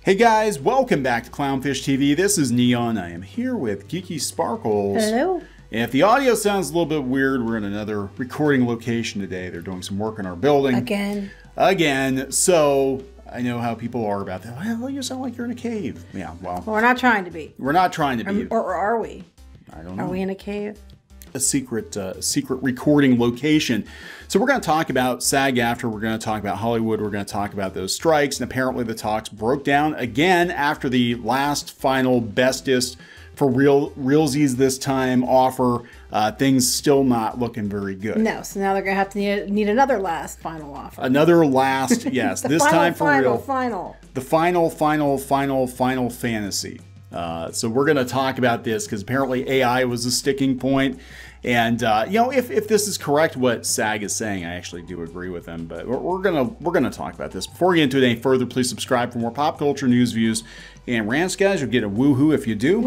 Hey guys, welcome back to Clownfish TV. This is Kneon. I am here with Geeky Sparkles. Hello. And if the audio sounds a little bit weird, we're in another recording location today. They're doing some work in our building. Again. So I know how people are about that. Well, you sound like you're in a cave. Yeah, well. We're not trying to be. We're not trying to be. Or are we? I don't know. Are we in a cave? A secret recording location. So we're going to talk about SAG-AFTRA, we're going to talk about Hollywood, we're going to talk about those strikes, and apparently the talks broke down again after the last final bestest for realsies this time offer. Things still not looking very good. No, so now they're going to have to need another last final offer. Another last, yes, this time for real. The final fantasy. So we're going to talk about this because apparently AI was a sticking point. And, you know, if this is correct, what SAG is saying, I actually do agree with them. But we're gonna talk about this. Before we get into it any further, please subscribe for more pop culture news, views, and rants, guys. You'll get a woohoo if you do.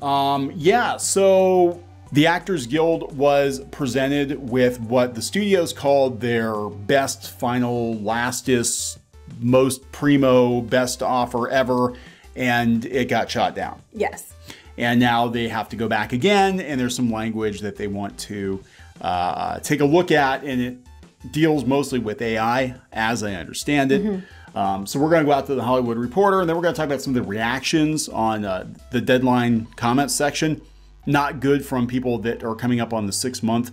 Woohoo! Yeah, so the Actors Guild was presented with what the studios called their best, final, lastest, most primo, best offer ever. And it got shot down. Yes. And now they have to go back again, and there's some language that they want to take a look at, and it deals mostly with AI, as I understand it. So we're going to go out to the Hollywood Reporter, and then we're going to talk about some of the reactions on the Deadline comments section. Not good from people that are coming up on the 6-month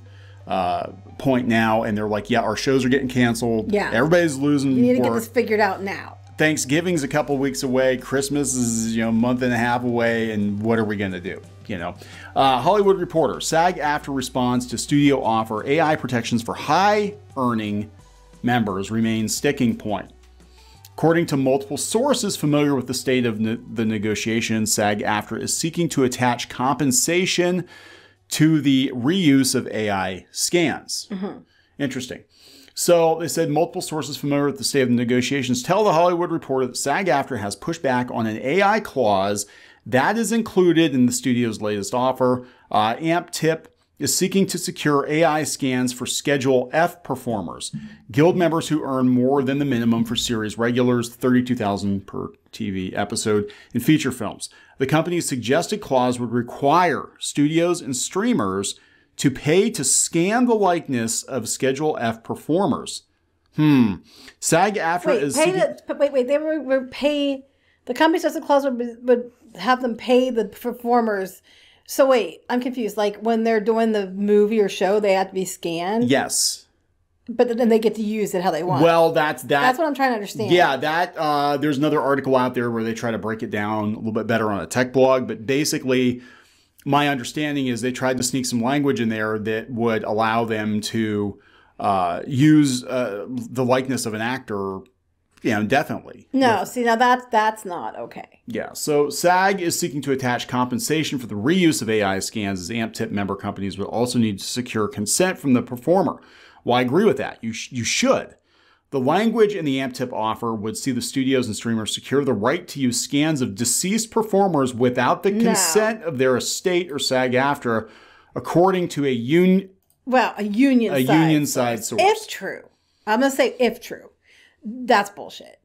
point now, and they're like, yeah, our shows are getting canceled. Yeah. Everybody's losing You need to work. get this figured out now. Thanksgiving's a couple weeks away. Christmas is, you know, a month and a half away. And what are we going to do? You know, Hollywood Reporter, SAG-AFTRA responds to studio offer AI protections for high earning members remains sticking point. According to multiple sources familiar with the state of the negotiations, SAG-AFTRA is seeking to attach compensation to the reuse of AI scans. Interesting. So they said multiple sources familiar with the state of the negotiations tell the Hollywood Reporter that SAG-AFTRA has pushed back on an AI clause that is included in the studio's latest offer. AmpTip is seeking to secure AI scans for Schedule F performers, guild members who earn more than the minimum for series regulars, $32,000 per TV episode in feature films. The company's suggested clause would require studios and streamers to pay to scan the likeness of Schedule F performers. SAG-AFTRA is... Wait, they would pay... The company says the clause would have them pay the performers. So wait, I'm confused. Like when they're doing the movie or show, they have to be scanned? Yes. But then they get to use it how they want. Well, that's what I'm trying to understand. Yeah, there's another article out there where they try to break it down a little bit better on a tech blog, but basically... My understanding is they tried to sneak some language in there that would allow them to use the likeness of an actor, you know, indefinitely. No, see, now that's not okay. Yeah, so SAG is seeking to attach compensation for the reuse of AI scans as AmpTip member companies would also need to secure consent from the performer. Well, I agree with that. You should. The language in the AmpTip offer would see the studios and streamers secure the right to use scans of deceased performers without the consent of their estate or SAG-AFTRA, according to a union side source. If true, I'm gonna say if true, that's bullshit.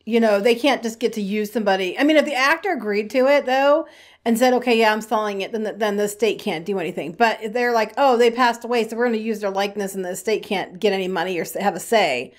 You know, they can't just get to use somebody. I mean, if the actor agreed to it though and said, "Okay, yeah, I'm selling it," then the estate can't do anything. But if they're like, "Oh, they passed away, so we're going to use their likeness," and the estate can't get any money or have a say.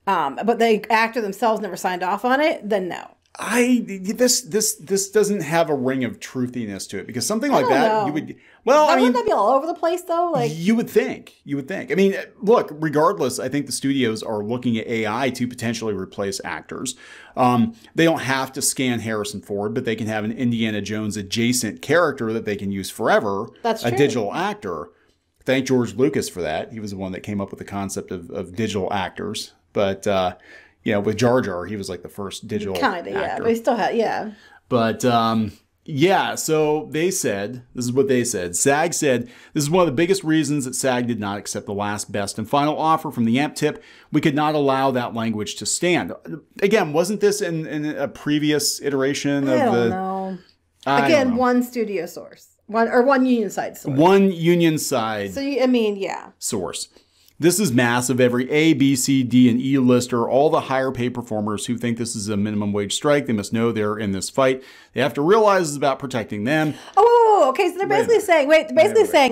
But the actor themselves never signed off on it, then no. This doesn't have a ring of truthiness to it because something like that you would wouldn't that be all over the place though? Like you would think. I mean, look, regardless, I think the studios are looking at AI to potentially replace actors. They don't have to scan Harrison Ford, but they can have an Indiana Jones adjacent character that they can use forever. That's true. A digital actor. Thank George Lucas for that. He was the one that came up with the concept of digital actors. But, you know, with Jar Jar, he was like the first digital actor. Yeah. But he still had, yeah. But, yeah, so they said, this is what they said. SAG said, this is one of the biggest reasons that SAG did not accept the last, best, and final offer from the AmpTip. We could not allow that language to stand. Again, wasn't this in a previous iteration of the... I don't know. Again, one studio source. One union side source. One union side. So, I mean, yeah. Source. This is massive. Every A, B, C, D, and E lister, all the higher paid performers who think this is a minimum wage strike, they must know they're in this fight. They have to realize it's about protecting them. Oh, okay. So they're basically saying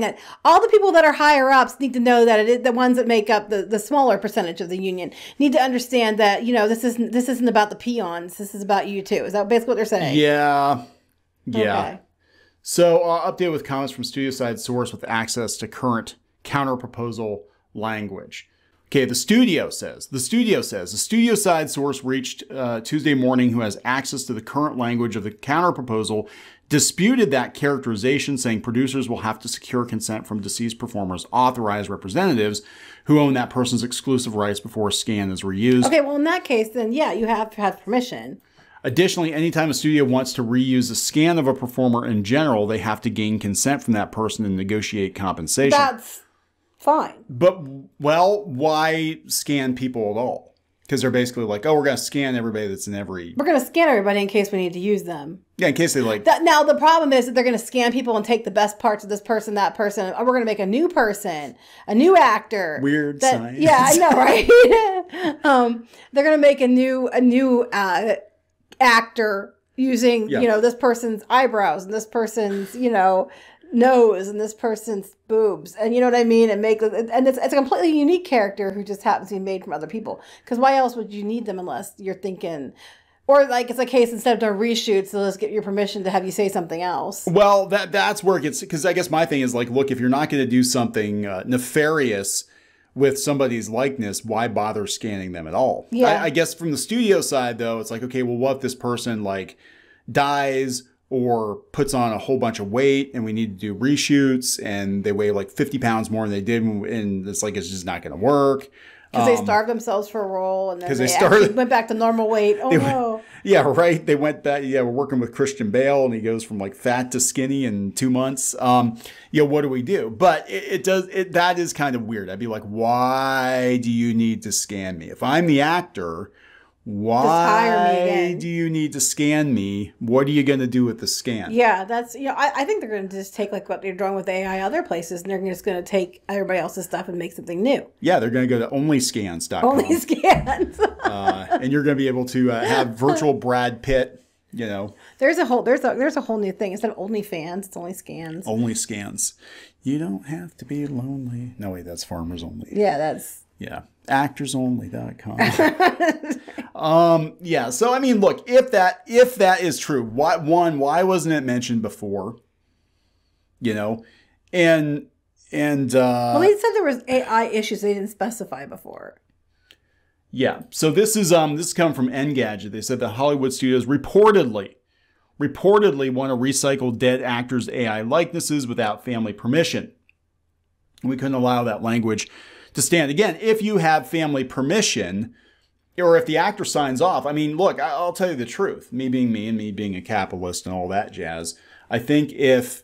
that all the people that are higher ups need to know that the ones that make up the smaller percentage of the union need to understand that, this isn't about the peons. This is about you too. Is that basically what they're saying? Yeah. Okay. So update with comments from studio side source with access to current counter-proposal language. Okay, the studio side source reached Tuesday morning who has access to the current language of the counter-proposal disputed that characterization, saying producers will have to secure consent from deceased performers' authorized representatives who own that person's exclusive rights before a scan is reused. Okay, well, in that case, then, yeah, you have to have permission. Additionally, anytime a studio wants to reuse a scan of a performer in general, they have to gain consent from that person and negotiate compensation. That's fine. But, well, why scan people at all? Because they're basically like, oh, we're going to scan everybody that's in every... We're going to scan everybody in case we need to use them. Yeah, in case they like... Now, the problem is that they're going to scan people and take the best parts of this person, that person. Or we're going to make a new person, a new actor. Weird science. Yeah, I know, right? They're going to make a new actor using, this person's eyebrows and this person's, nose and this person's boobs, and you know what I mean, and it's a completely unique character who just happens to be made from other people. Because why else would you need them unless you're thinking, or like it's a case instead of doing reshoots, so let's get your permission to have you say something else. Well, that's where it gets, because I guess my thing is like, look, if you're not going to do something nefarious with somebody's likeness, why bother scanning them at all? Yeah. I guess from the studio side though, it's like, okay, well, what if this person like dies or puts on a whole bunch of weight and we need to do reshoots and they weigh like 50 pounds more than they did, and it's like, it's just not going to work. Because they starved themselves for a role and then they went back to normal weight. Oh, no. Yeah, right. They went back. Yeah, we're working with Christian Bale and he goes from like fat to skinny in 2 months. What do we do? But that is kind of weird. I'd be like, why do you need to scan me? If I'm the actor, why do you need to scan me? What are you going to do with the scan? Yeah, that's, I think they're going to just take like what they're doing with AI other places, and they're just going to take everybody else's stuff and make something new. Yeah, they're going to go to onlyscans.com. Only Scans. And you're going to be able to have virtual Brad Pitt, There's a whole new thing. Instead of OnlyFans, it's Only Scans. Only Scans. You don't have to be lonely. No, wait, that's Farmers Only. Yeah, that's... Yeah. Actorsonly.com. So I mean, look, if that is true, why wasn't it mentioned before? Well, they said there was AI issues they didn't specify before. Yeah. So this is coming from Engadget. They said that Hollywood studios reportedly want to recycle dead actors' AI likenesses without family permission. We couldn't allow that language to stand. Again, if you have family permission, or if the actor signs off, I mean, look, I'll tell you the truth. Me being me and me being a capitalist and all that jazz, I think if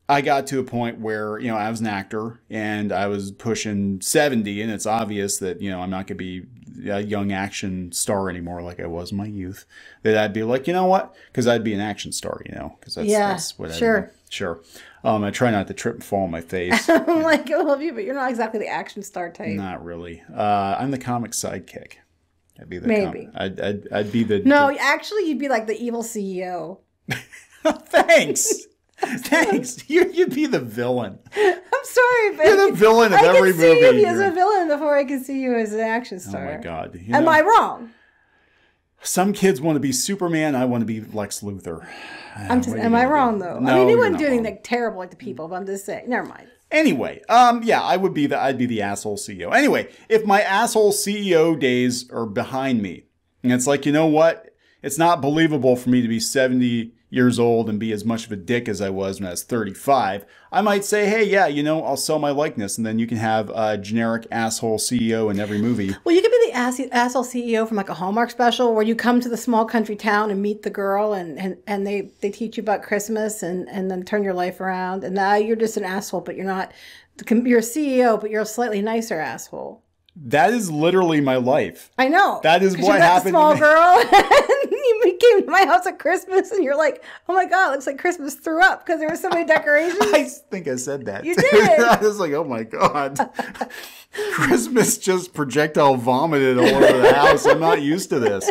I got to a point where, I was an actor and I was pushing 70 and it's obvious that, I'm not going to be a young action star anymore like I was in my youth, that I'd be like, you know what? Because I'd be an action star, because that's what I do. Sure. I try not to trip and fall on my face. I'm like, I love you, but you're not exactly the action star type. Not really. I'm the comic sidekick. I'd be the maybe. I'd be the... No, actually, you'd be like the evil CEO. Thanks. Thanks. You'd be the villain. I'm sorry, but you're the villain of every movie. I can see you as a villain before I can see you as an action star. Oh my God. Am I wrong? Some kids want to be Superman. I want to be Lex Luthor. Am I wrong though? No, I mean, you wouldn't do anything like terrible like the people, but I'm just saying. Never mind. Anyway, I'd be the asshole CEO. Anyway, if my asshole CEO days are behind me, and it's like, you know what? It's not believable for me to be 70 years old and be as much of a dick as I was when I was 35. I might say, hey, yeah, I'll sell my likeness, and then you can have a generic asshole CEO in every movie. Well, you could be the asshole CEO from like a Hallmark special where you come to the small country town and meet the girl, and they teach you about Christmas and then turn your life around. And now you're just an asshole, but you're not. You're a CEO, but you're a slightly nicer asshole. That is literally my life. I know. That is what you're happened. Small girl. And you came to my house at Christmas, and you're like, "Oh my God, it looks like Christmas threw up because there were so many decorations." I think I said that. You did. I was like, "Oh my God, Christmas just projectile vomited all over the house." I'm not used to this.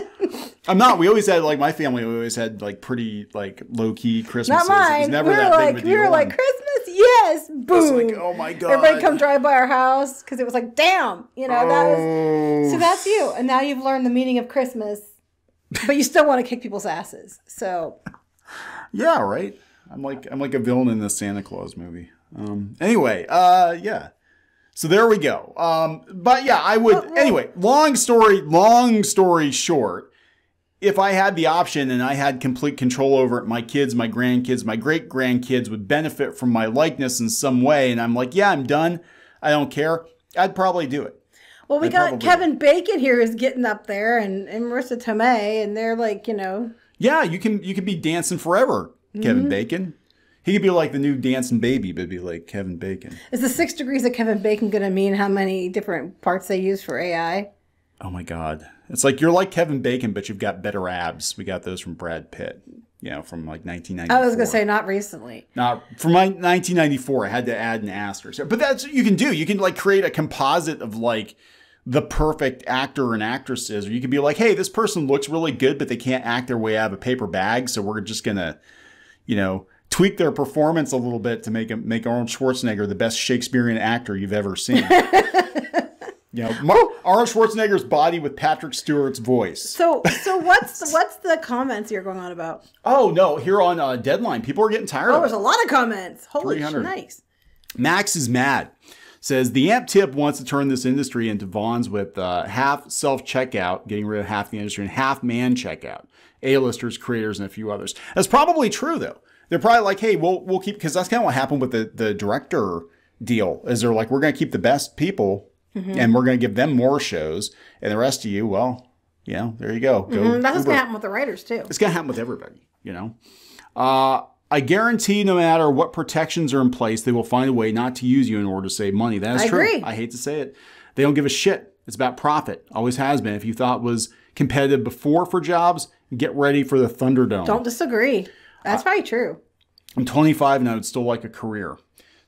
I'm not. We always had like my family. We always had like pretty like low key Christmases. Not mine. It was never we were that like, big of a deal. We were like, Christmas, yes, boom. It's like, oh my God. Everybody come drive by our house because it was like, damn, that was. So that's you, and now you've learned the meaning of Christmas, but you still want to kick people's asses. So. Yeah, right. I'm like a villain in this Santa Claus movie. Anyway, yeah. So there we go. But yeah, I would. Anyway, long story short. If I had the option and I had complete control over it, my kids, my grandkids, my great-grandkids would benefit from my likeness in some way, and I'm like, yeah, I'm done. I don't care. I'd probably do it. Well, we got Kevin Bacon here who's getting up there, and Marissa Tomei, and they're like, Yeah, you can be dancing forever, Kevin Bacon. He could be like the new dancing baby, but be like Kevin Bacon. Is the 6 degrees of Kevin Bacon going to mean how many different parts they use for AI? Oh my God. It's like you're like Kevin Bacon, but you've got better abs. We got those from Brad Pitt, from like 1994. I was going to say not recently. Not from 1994. I had to add an asterisk. But that's what you can do. You can like create a composite of like the perfect actor and actresses. Or you can be like, hey, this person looks really good, but they can't act their way out of a paper bag. So we're just going to, tweak their performance a little bit to make Arnold Schwarzenegger the best Shakespearean actor you've ever seen. Arnold Schwarzenegger's body with Patrick Stewart's voice. So what's the comments you're going on about? Oh no, here on Deadline, people are getting tired of it. There's a lot of comments. Holy shit, nice. Max is mad. Says the AMP tip wants to turn this industry into Vaughn's with half self-checkout, getting rid of half the industry, and half man checkout. A-listers, creators, and a few others. That's probably true though. They're probably like, hey, we'll keep, because that's kind of what happened with the director deal. Is they're like, we're going to keep the best people. And we're going to give them more shows. And the rest of you, well, there you go. That's what's going to happen with the writers, too. It's going to happen with everybody, I guarantee no matter what protections are in place, they will find a way not to use you in order to save money. That is true. Agree. I hate to say it. They don't give a shit. It's about profit. Always has been. If you thought it was competitive before for jobs, get ready for the Thunderdome. Don't disagree. That's probably true. I'm 25 and I would still like a career.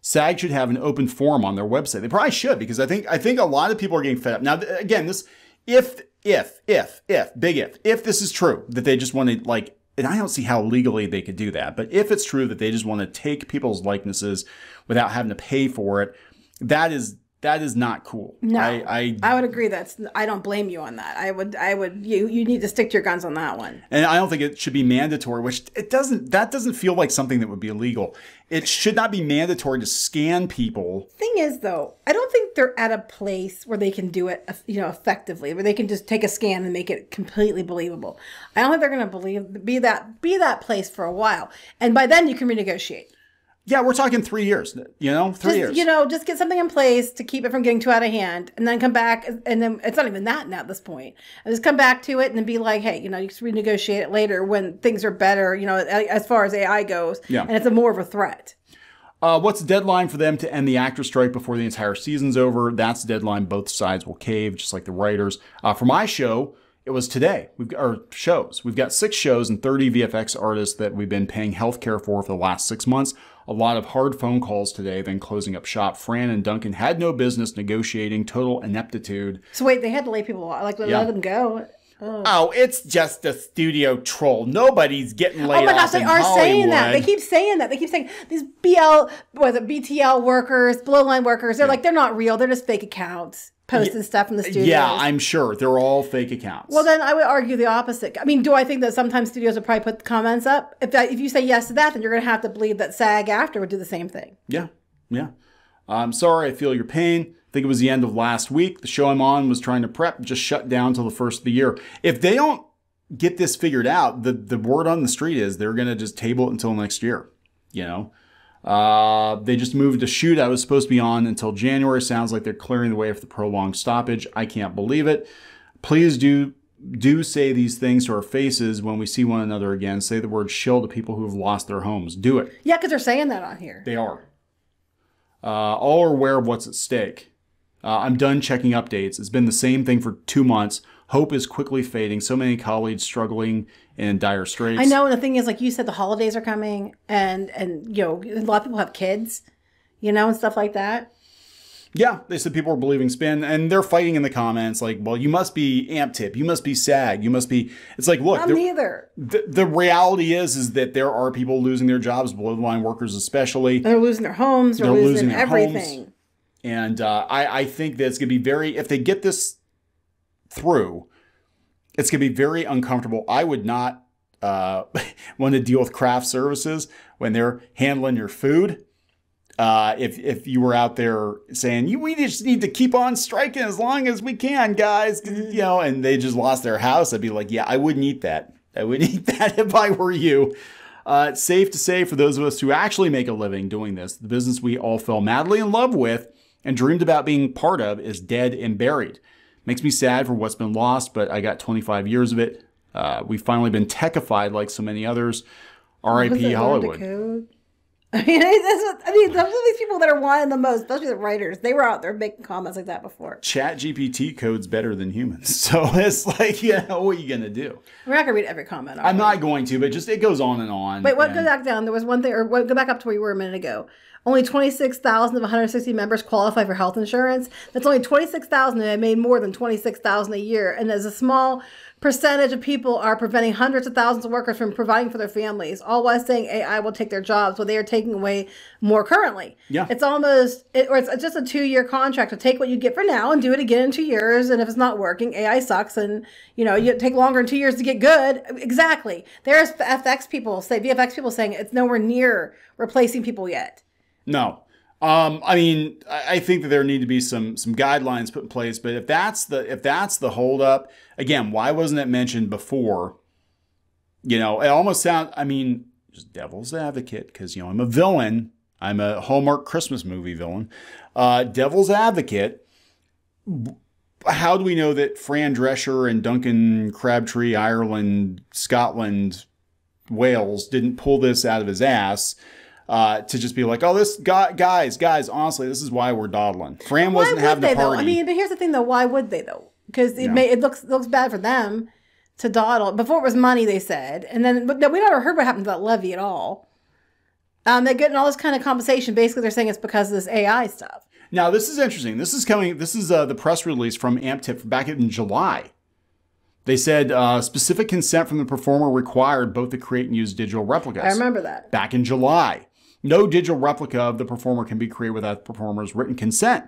SAG should have an open forum on their website. They probably should, because I think a lot of people are getting fed up. Now, again, this if this is true, that they just want to and I don't see how legally they could do that, but if it's true that they just want to take people's likenesses without having to pay for it, that is not cool. No, I would agree. I don't blame you on that. You need to stick to your guns on that one. And I don't think it should be mandatory, that doesn't feel like something that would be illegal. It should not be mandatory to scan people. Thing is though, I don't think they're at a place where they can do it, effectively, where they can just take a scan and make it completely believable. I don't think they're going to be that place for a while. And by then you can renegotiate. Yeah, we're talking 3 years, 3 years. Just get something in place to keep it from getting too out of hand, and then come back, and then it's not even that now at this point. And just come back to it and then be like, hey, you can renegotiate it later when things are better, as far as AI goes, and it's more of a threat. What's the deadline for them to end the actor strike before the entire season's over? That's the deadline. Both sides will cave, just like the writers. For my show, it was today. We've got 6 shows and 30 VFX artists that we've been paying healthcare for the last 6 months. A lot of hard phone calls today, then closing up shop. Fran and Duncan had no business negotiating, total ineptitude. So wait, they had to lay people off, let them go. Oh, it's just a studio troll. Nobody's getting laid off. Oh my gosh, they are saying that. They keep saying that. They keep saying these BTL workers, blowline workers. They're they're not real. They're just fake accounts posting stuff in the studios. Yeah, I'm sure they're all fake accounts. Well, then I would argue the opposite. I mean, do I think that sometimes studios would probably put comments up? If you say yes to that, then you're going to have to believe that SAG after would do the same thing. Yeah. I'm sorry. I feel your pain. I think it was the end of last week. The show I'm on was trying to prep, just shut down till the first of the year. If they don't get this figured out, the word on the street is they're going to just table it until next year. They just moved to shoot. I was supposed to be on until January. Sounds like they're clearing the way for the prolonged stoppage. I can't believe it. Please do say these things to our faces when we see one another again. Say the word shill to people who have lost their homes. Do it. Yeah, because they're saying that on here. They are. All are aware of what's at stake. I'm done checking updates. It's been the same thing for 2 months. Hope is quickly fading. So many colleagues struggling in dire straits. I know, and the thing is, like you said, the holidays are coming, and you know, a lot of people have kids, you know, and stuff like that. Yeah, they said people are believing spin, and they're fighting in the comments like, well, you must be AmpTip, you must be SAG, you must be... It's like, look... I'm neither. The reality is that there are people losing their jobs, below-the-line workers especially. They're losing their homes, they're losing everything. Homes. And I think that it's going to be very... If they get this through, it's going to be very uncomfortable. I would not want to deal with craft services when they're handling your food. If you were out there saying, we just need to keep on striking as long as we can, guys, you know, and they just lost their house, I'd be like, yeah, I wouldn't eat that. I wouldn't eat that if I were you. It's safe to say for those of us who actually make a living doing this, the business we all fell madly in love with and dreamed about being part of is dead and buried. Makes me sad for what's been lost, but I got 25 years of it. We've finally been techified like so many others. R.I.P. Hollywood. I mean, those are these people that are wanting the most, especially the writers. They were out there making comments like that before. Chat GPT code's better than humans. So it's like, you know, what are you going to do? We're not going to read every comment. I'm not going to, but just it goes on and on. Wait, what? Go back down. There was one thing, or go back up to where you were a minute ago. Only 26,000 of 160 members qualify for health insurance. That's only 26,000, and they made more than 26,000 a year. And there's a small percentage of people are preventing hundreds of thousands of workers from providing for their families, all while saying AI will take their jobs, but they are taking away more currently. Yeah. It's almost, or it's just a 2-year contract to take what you get for now and do it again in 2 years. And if it's not working, AI sucks. And, you know, you take longer than 2 years to get good. Exactly. There's VFX people saying it's nowhere near replacing people yet. No. I mean, I think that there need to be some guidelines put in place, but if that's the holdup, again, why wasn't it mentioned before? You know, it almost sounds, I mean, just devil's advocate, because, you know, I'm a villain. I'm a Hallmark Christmas movie villain. Devil's advocate. How do we know that Fran Drescher and Duncan Crabtree, Ireland, Scotland, Wales didn't pull this out of his ass? To just be like, oh, this guys, honestly, this is why we're dawdling. Fran wasn't having a party. I mean, but here's the thing, though. Why would they, though? Because it looks bad for them to dawdle. Before it was money, they said. And then but we never heard what happened to that levy at all. They're getting all this kind of compensation. Basically, they're saying it's because of this AI stuff. Now, this is interesting. This is the press release from AmpTip back in July. They said specific consent from the performer required both to create and use digital replicas. I remember that. Back in July. No digital replica of the performer can be created without the performer's written consent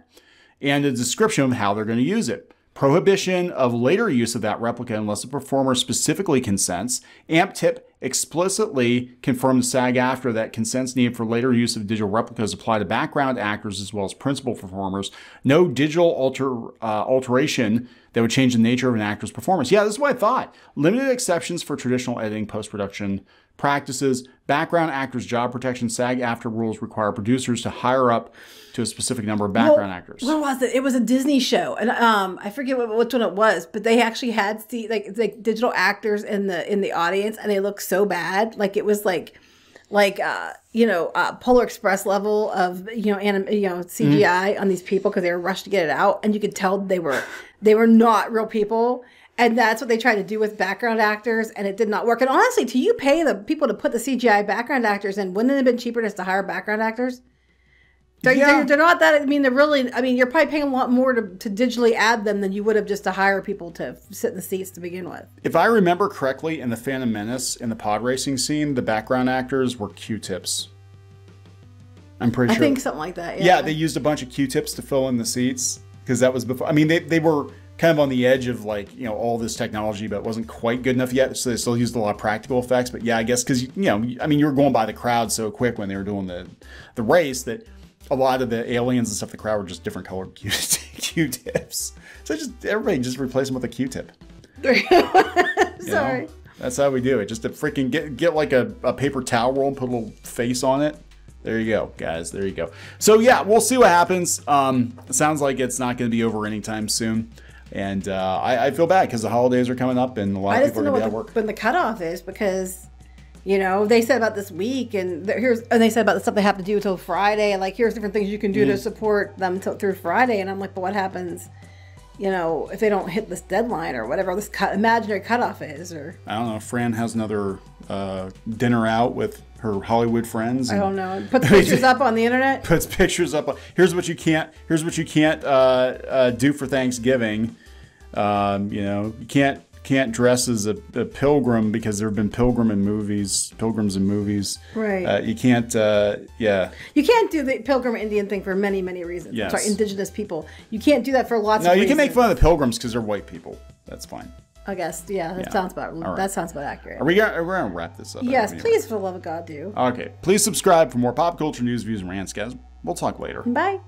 and a description of how they're going to use it. Prohibition of later use of that replica unless the performer specifically consents. AmpTip explicitly confirmed to SAG-AFTRA that consents needed for later use of digital replicas apply to background actors as well as principal performers. No digital alteration that would change the nature of an actor's performance. Yeah, this is what I thought. Limited exceptions for traditional editing post-production practices. Background actors' job protection. SAG-AFTRA rules require producers to hire up to a specific number of background actors. What was it? It was a Disney show, and I forget which one it was, but they actually had like digital actors in the audience, and they looked so bad. Like it was like Polar Express level of CGI on these people because they were rushed to get it out, and you could tell they were not real people. And that's what they tried to do with background actors, and it did not work. And honestly, do you pay the people to put the CGI background actors in? Wouldn't it have been cheaper just to hire background actors? They're not that. I mean, you're probably paying a lot more to digitally add them than you would have just to hire people to sit in the seats to begin with. If I remember correctly, in the Phantom Menace, in the pod racing scene, the background actors were Q-tips. I'm pretty sure. I think something like that. Yeah, they used a bunch of Q-tips to fill in the seats because that was before. I mean, they were kind of on the edge of all this technology, but it wasn't quite good enough yet. So they still used a lot of practical effects. But yeah, I guess because you were going by the crowd so quick when they were doing the race that a lot of the aliens and stuff, the crowd were just different colored Q-tips. So everybody just replace them with a Q-tip. Sorry. That's how we do it. Just to freaking get like a paper towel roll and put a little face on it. There you go, guys. There you go. So yeah, we'll see what happens. It sounds like it's not going to be over anytime soon. And I feel bad because the holidays are coming up and a lot of people are going to be at work. When the cutoff is, because You know, they said about this week, and they said about the stuff they have to do until Friday, and like here's different things you can do to support them through Friday. And I'm like, but what happens, you know, if they don't hit this deadline or whatever this imaginary cutoff is? Or I don't know. Fran has another dinner out with her Hollywood friends. I don't know. Puts pictures up on the internet. Puts pictures up. Here's what you can't. Here's what you can't do for Thanksgiving. You know, you can't dress as a pilgrim because there have been pilgrims in movies. Right. You can't. Yeah. You can't do the pilgrim Indian thing for many, many reasons. Yes. Sorry, indigenous people. You can't do that for lots of No, reasons. you can make fun of the pilgrims because they're white people. That's fine. I guess. Yeah. That sounds about. All right. That sounds about accurate. We're gonna wrap this up. Yes, please, for the love of God, do. Okay. Please subscribe for more pop culture news, views, and rants, guys. We'll talk later. Bye.